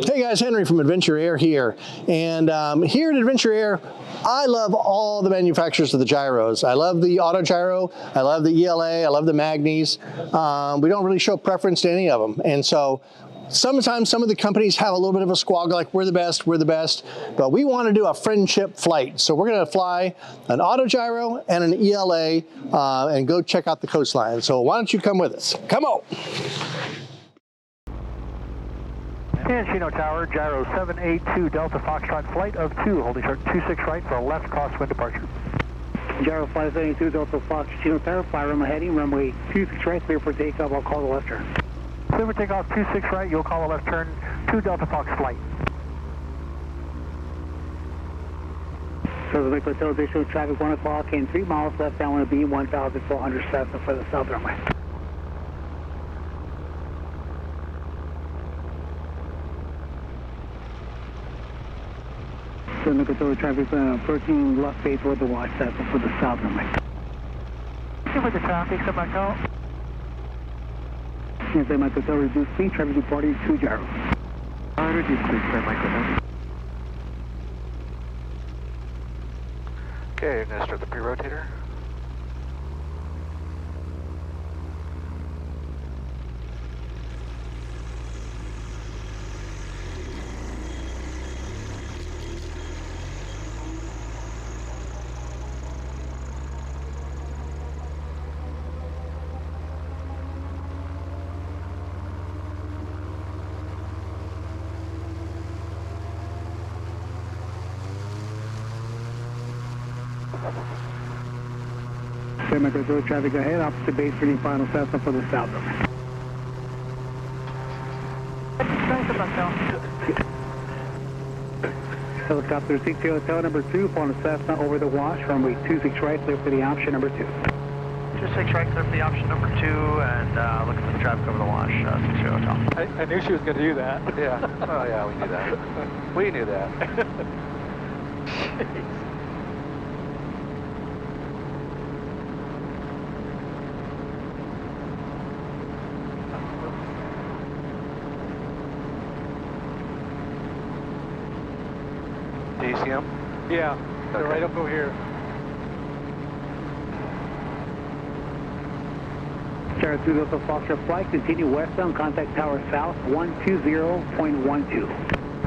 Hey guys, Henry from Adventure Air here. And here at Adventure Air, I love all the manufacturers of the gyros. I love the Autogyro, I love the ELA, I love the Magnis. We don't really show preference to any of them. And so sometimes some of the companies have a little bit of a squawk, like we're the best, but we want to do a friendship flight. So we're going to fly an Autogyro and an ELA and go check out the coastline. So why don't you come with us? Come on. And Chino Tower, gyro 782 Delta Foxtrot, flight of 2, holding short 26 right for a left crosswind departure. Gyro 572 Delta Fox, Chino Tower, fly runway heading, runway 26 right, clear for takeoff, I'll call the left turn. Clear for takeoff 26 right, you'll call a left turn, 2 Delta Fox flight. So the Lake Hotel additional traffic 1 o'clock and 3 miles left downwind beam 1,400 south for the south runway. So Lake Hotel traffic approaching left base with the watch south for the south runway. Give me the traffic, come back out. San San Michael Hotel reduced speed, traffic departing 2 gyros. Reduced speed, San Michael Hotel. Okay, I'm going to start the pre-rotator. San Michael Hotel traffic ahead, opposite base for the final Cessna for the south runway. Helicopter 60 Hotel number 2, upon the Cessna over the wash, runway 26 right, clear for the option number 2. 26 right, clear for the option number 2, and looking for the traffic over the wash, 60 Hotel. I knew she was going to do that. Yeah, oh yeah, we knew that. We knew that. Do you see them? Yeah, they're Okay. right up over here. Gyro 2 Delta Foxtrot flight, continue westbound, contact tower south 120.12.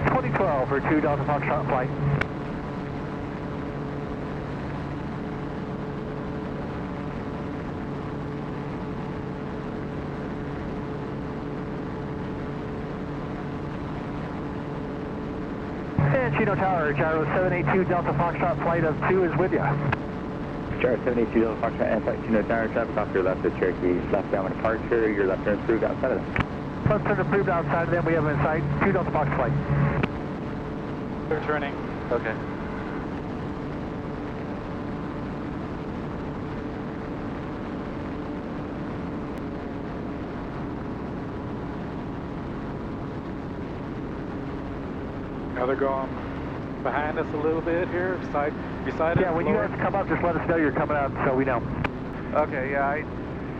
2012 for 2 Delta Foxtrot flight. And Chino Tower, gyro 782 Delta Foxtrot flight of 2 is with you. Gyro 782 Delta Foxtrot and flight Chino Tower, traffic off your left of Cherokee, left downwind departure, your left turn approved outside of them. Left turn approved outside of them, we have them in sight, 2 Delta Fox flight. They're turning. Okay. Now they're going behind us a little bit here, beside us. Yeah, when you lower. guys come up, just let us know you're coming out so we know. Okay, yeah, I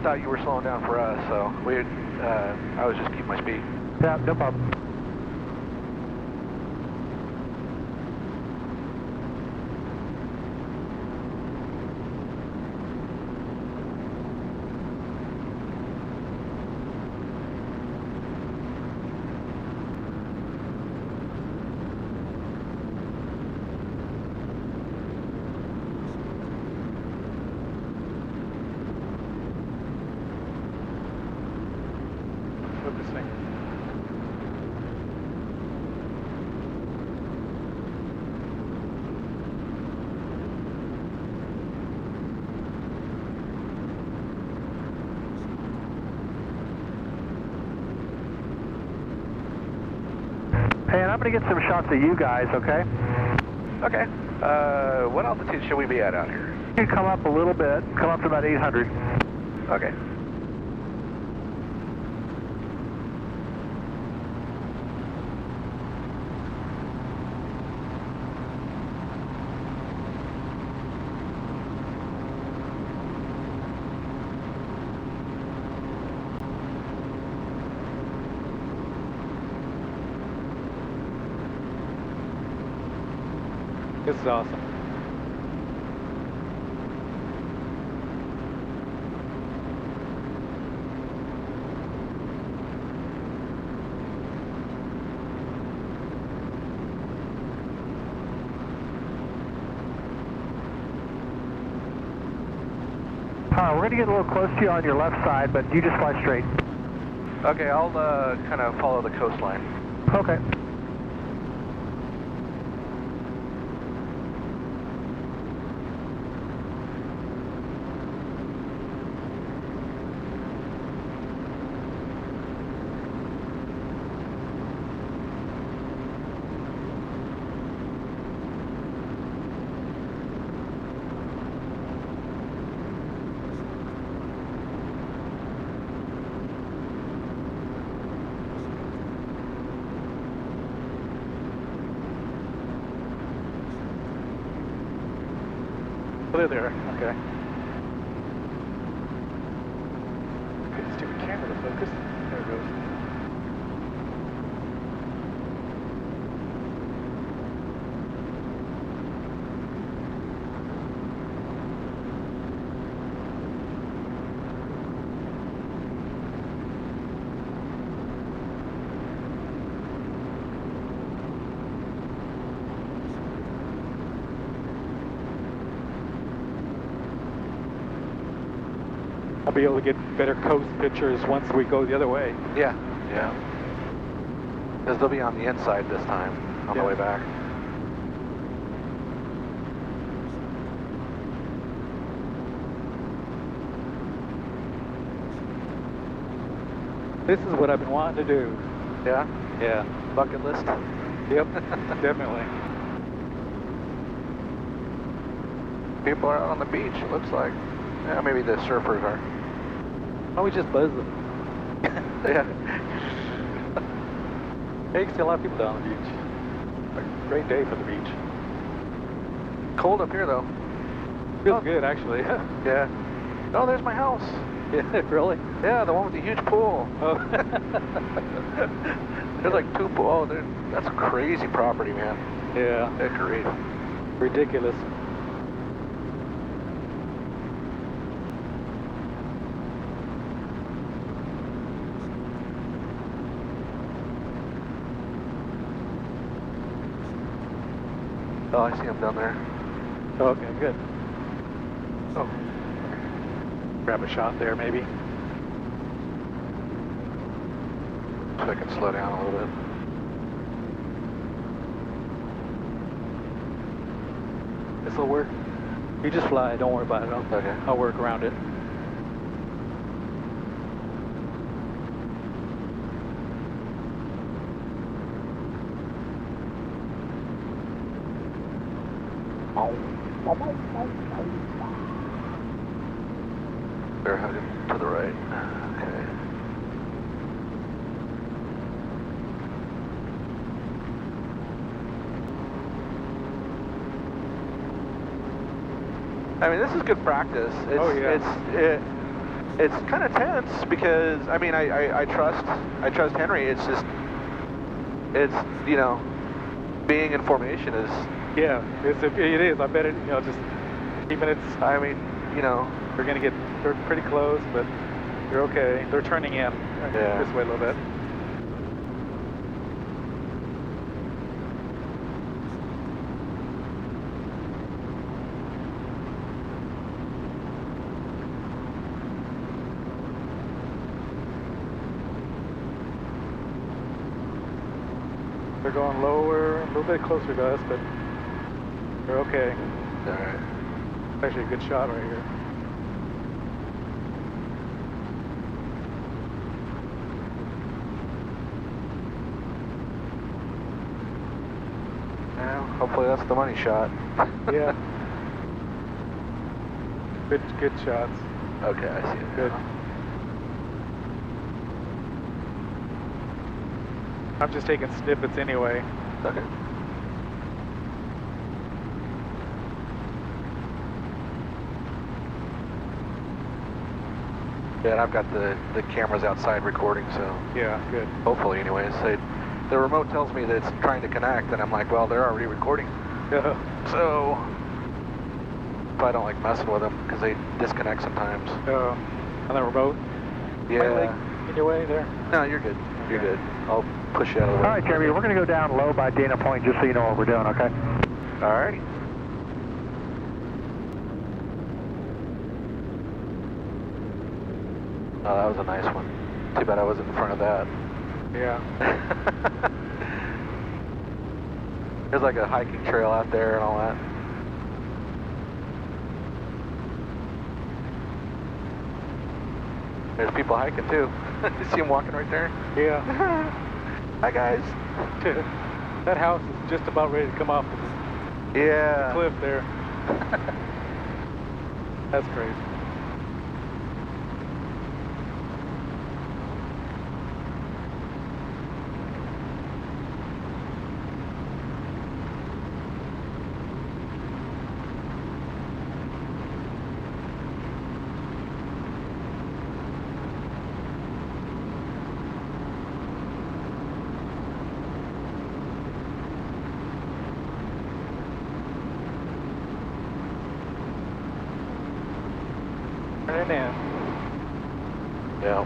thought you were slowing down for us, so I was just keeping my speed. Yeah, no problem. Focusing. Hey, and I'm going to get some shots of you guys, okay? Okay. What altitude should we be at out here? You come up a little bit, come up to about 800. Okay. This is awesome. We're going to get a little close to you on your left side, but you just fly straight. Okay, I'll kind of follow the coastline. Okay. There. Okay. Good stupid camera to focus. There it goes. I'll be able to get better coast pictures once we go the other way. Yeah, yeah. Because they'll be on the inside this time, on the way back. This is what I've been wanting to do. Yeah? Yeah. Bucket list? Yep, definitely. People are out on the beach, it looks like. Yeah, maybe the surfers are. Why don't we just buzz them? Yeah. Hey, you can see a lot of people down on the beach. A great day for the beach. Cold up here, though. Feels good, actually. Yeah. Oh, there's my house. Yeah, really? Yeah, the one with the huge pool. Oh. There's like 2 pools. Oh, that's a crazy property, man. Yeah. That's great. Ridiculous. Oh, I see him down there. Okay, good. Oh. Grab a shot there, maybe. So I can slow down a little bit. This'll work. You just fly, don't worry about it. Okay. I'll work around it. They're headed to the right. Okay. I mean, this is good practice. It's, oh yeah. It's kind of tense because I mean I trust Henry. It's just you know, being in formation is. Yeah, it is. I bet it. You know, just even it's. I mean, you know, they're pretty close, but they're okay. They're turning in this way a little bit. They're going lower, a little bit closer to us, but they're okay. all right. It's actually a good shot right here. Yeah, hopefully that's the money shot. Yeah. Good shots. Okay, I see it. Good. I'm just taking snippets anyway. Okay. Yeah, and I've got the cameras outside recording, so Yeah, good. hopefully anyways. The remote tells me that it's trying to connect, and I'm like, well, they're already recording. Yeah. So, I don't like messing with them because they disconnect sometimes. On the remote? Yeah. My leg in your way there? No, you're good. You're good. I'll push you out of the way. All right, Jeremy, we're going to go down low by Dana Point just so you know what we're doing, okay? All righty. Oh, that was a nice one. Too bad I wasn't in front of that. Yeah. There's like a hiking trail out there and all that. There's people hiking too. You see them walking right there? Yeah. Hi guys. That house is just about ready to come off the cliff there. That's crazy. Turn it in. Yeah.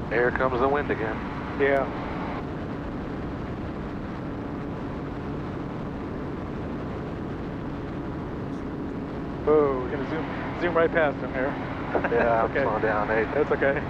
Here comes the wind again. Yeah. Whoa, we're gonna zoom right past him here. Yeah, I'm okay. slowing down. Hey. That's okay.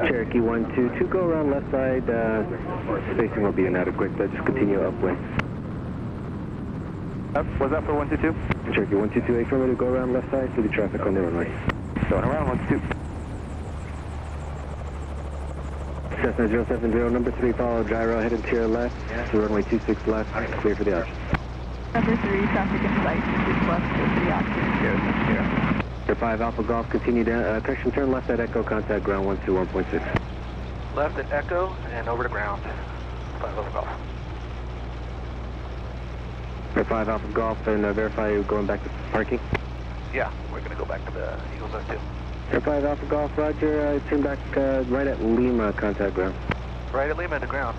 Cherokee 122, go around left side. Spacing will be inadequate. Just continue upwind. Was that for 122? Cherokee 122, affirmative, go around left side, see the traffic on the runway. Going around 122. Cessna 070, number 3, follow gyro, headed to your left, to runway 26 left, clear for the option. Number 3, traffic in sight, 26 left, clear for the option. 5 Alpha Golf, continue down, correction, turn left at Echo, contact ground 121.6. Left at Echo and over to ground. 5 Alpha Golf. 5 Alpha Golf, and verify you're going back to parking. Yeah, we're going to go back to the Eagles Nest 2. 5 Alpha Golf, roger, turn back right at Lima, contact ground. Right at Lima to ground.